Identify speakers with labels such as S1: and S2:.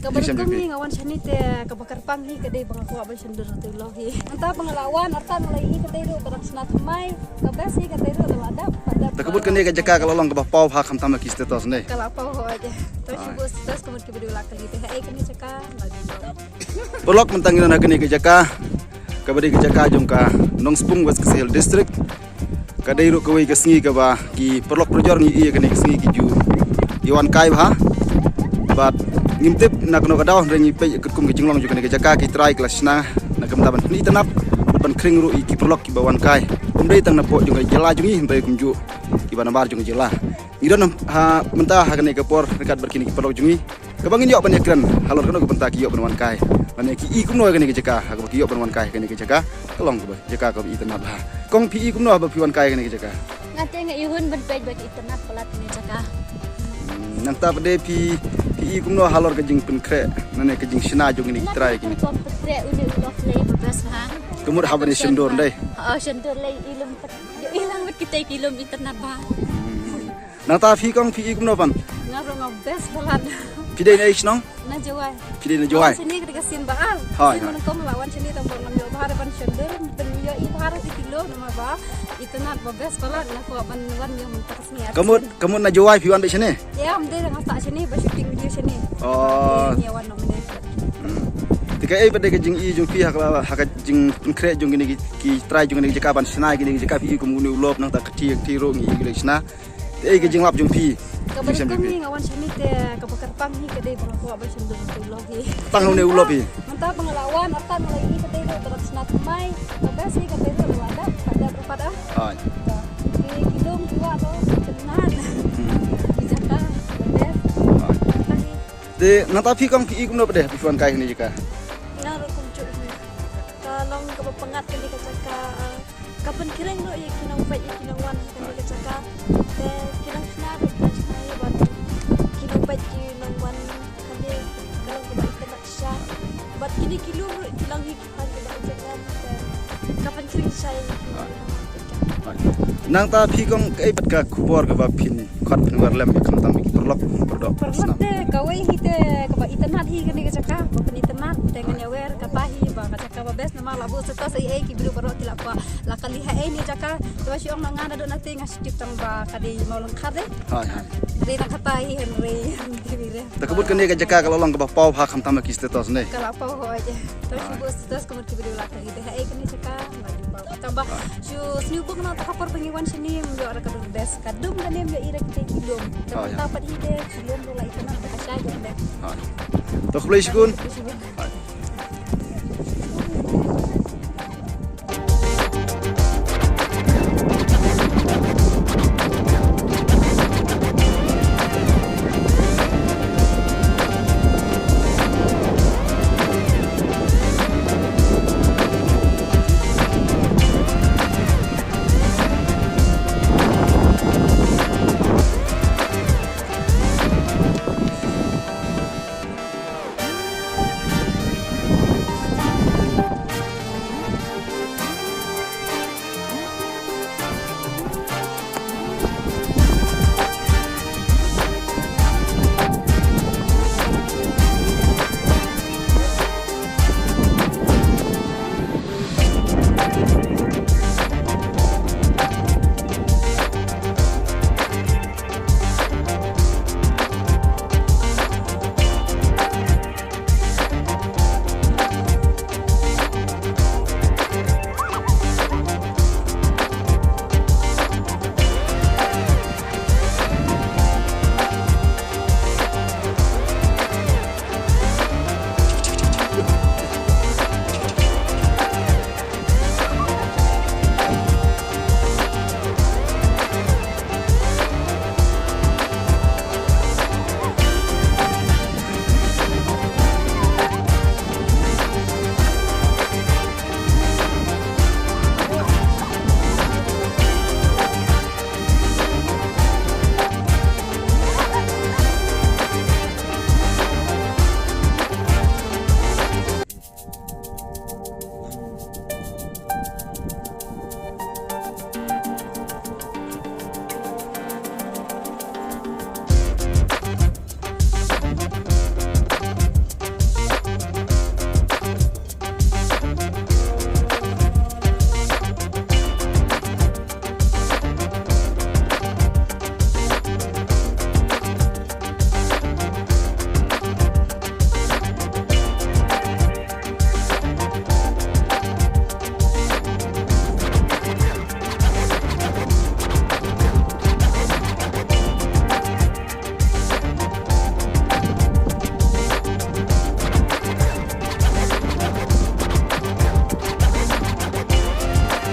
S1: Kabar kami ngawan sini te kabakar panghi kadai bang aku abang sendur tu lohi. Entah pengelawan artan lagi kadai do barang senat mai kabasi kadai do ada pada.
S2: Takabut kan dia jaka kalau long ke pau ha kham tam ki status ne.
S1: Kalau pau ho aja. Terus bos terus kemudian kita ulang kali te ai kami caka lagi.
S2: Blok mentangin nak ni ke jaka. Kabadi ke jaka jong ka nong spung west kesehel district. Kadai ru kawai ke sngi ka ba ki perlok projor ngi iya ke ni sngi ki ju. Iwan kai ha. But ngimtip nak no kadaw rengi pe kum ke jinglong juga ke jaka ki try kelas na nakam taban ni tanap ban kring ru ki perlok ki bawan kai umdai tang na po juga jela jungi himbai kumju ki bana bar juga jela idon ha mentah ha ke por dekat berkini ki perlok jungi kabangin yok ban ekran halor kan ko benta ki yok ban kai ban ki i kum no ke jaka ha ki yok ban kai ke jaka tolong ko jaka ko i tanap ha kong pi i kum no ba pi wan kai ke jaka
S1: ngate ngai ihun ban pe bagi tanap pelat ni jaka
S2: nanta pade pi kum no halor ke jing pen kre nane ke jing sina jung ni try kini
S1: kom petre uni ulof lay bebas ha
S2: kemur habani sendor dai
S1: sendur lay ilum ilang bet kita ilum internet ba
S2: nanta fi kong pi kum no pan
S1: ngaro ngobes pelat
S2: pide na ich nong
S1: na jawai
S2: pide na jawai
S1: sini kita kasin baal sini kom lawan sini tambor nam yo bahar ban sendur ben yo i bahar di kilo nama ba internet bebas pelat na ko ban wan yo mentas ni
S2: kamu na jawai pi wan be sini
S1: ya am de ngasa sini ba shooting video sini ya wan nomination
S2: tika ai pada ke jing i jung pi hak jing kre jung ni ki try jung ni jaka ban sina gini jaka pi kum ni ulop nang ta kti ro ngi gile sina ai ke jing lap jung pi
S1: kabar kami ngawan sini te kabakar panghi kadai bang aku abang sendur tu lohi
S2: tang ni ulop pi
S1: mentah pengelawan artan lagi kadai do terus senat mai kabasi kadai do ada pada pada
S2: ai
S1: kilom dua atau tenan bijaka bedes
S2: de nata pi kong pi kum no pade pi wan kai ni jaka
S1: ngaru kumcu kalong kabapangat kali kacaka kapan kirang do ya kinang fight kinang wan kali kacaka te kinang senar ya ban kinang fight kinang wan kali kalong kabait kacaka bat kini kilo kilang hikipan kacaka kapan kirang saya
S2: nang ta pi kong ai pat ka khubor ka ba phin khat phin war lam kham tam ki perlok perdok
S1: perlok te kawai hite kaba internet hi kani kacaka bapan internet dengan ya wer kapahi ba kacaka ba bes nama labu setos ai ki biru baro tilak pa la kali ha ai ni jaka to si ong ngana do nati ngasip tang ba kadi mau lengkap deh
S2: hai hai
S1: ri nak katai henry dire
S2: takabut kan dia ke jaka kalau long ke pau ha kham tam ki status ne
S1: kalau apa ho aja terus si bos terus kemudian ki biru la kali deh ai kani jaka tambah su snubuk na takapor pengiwan sini mo ara kadung des kadung kan yo ira kita kilom dapat ide kilom do la itana kasya deh
S2: to khlai shikun